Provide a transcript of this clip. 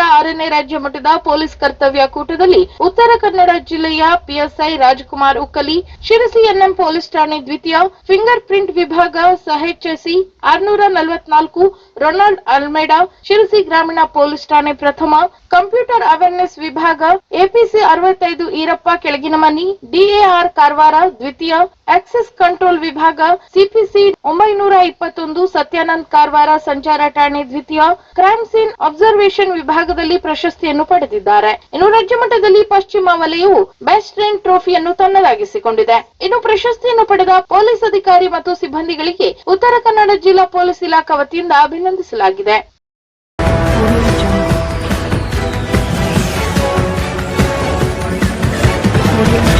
ನಡೆದ 6ನೇ ರಾಜ್ಯ ಮಟ್ಟದ ಪೊಲೀಸ್ ಕರ್ತವ್ಯ ಕೂಟದಲ್ಲಿ ಉತ್ತರ ಕನ್ನಡ ಜಿಲ್ಲೆಯ PSI Rajkumar Ukkali, Sirsi N M police ಠಾಣೆ ದ್ವಿತೀಯ, ಫಿಂಗರ್ ಪ್ರಿಂಟ್ ವಿಭಾಗ ಸಹೆಚ್ಎಸಿ 644, ರೊನಾಲ್ಡ್ ಅಲ್ಮೇಡಾ, ಶಿರಸಿ ಗ್ರಾಮೀಣ ಪೊಲೀಸ್ ಠಾಣೆ ಪ್ರಥಮ, ಕಂಪ್ಯೂಟರ್ ಅವೇರ್ನೆಸ್ ವಿಭಾಗ ಎಪಿಸಿ 65 ಈರಪ್ಪ ಕೆಳಗಿನಮನಿ, ಡಿಎಆರ್ ಕಾರವಾರ ದ್ವಿತೀಯ, ಆಕ್ಸೆಸ್ ಕಂಟ್ರೋಲ್ ವಿಭಾಗ ಸಿಪಿಸಿ 921 ಸತ್ಯಾನಂದ್ ಕಾರವಾರ ಸಂಚಾರ ಠಾಣೆ ದ್ವಿತೀಯ, ಕ್ರೈಮ್ ಸೀನ್ ಅಬ್ಸರ್ವೇಷನ್ ವಿಭಾಗದಲ್ಲಿ ಪ್ರಶಸ್ತಿಯನ್ನು ಪಡೆದಿದ್ದಾರೆ. ಇನ್ನು ರಾಜ್ಯ ಮಟ್ಟದಲ್ಲಿ ಪಶ್ಚಿಮ ವಲಯವು ಬೆಸ್ಟ್ ಟ್ರೈನ್ ಟ್ರೋಫಿಯನ್ನು ತನ್ನದಾಗಿಸಿಕೊಂಡಿದೆ. ಇನ್ನು ಪ್ರಶಸ್ತಿಯನ್ನು ಪಡೆದ ಪೊಲೀಸ್ ಅಧಿಕಾರಿ ಮತ್ತು ಸಿಬ್ಬಂದಿಗಳಿಗೆ ಉತ್ತರ ಕನ್ನಡ ಜಿಲ್ಲಾ ಪೊಲೀಸ್ ಇಲಾಖೆ ವತಿಯಿಂದ ಅಭಿನಂದಿಸಲಾಗಿದೆ. Audio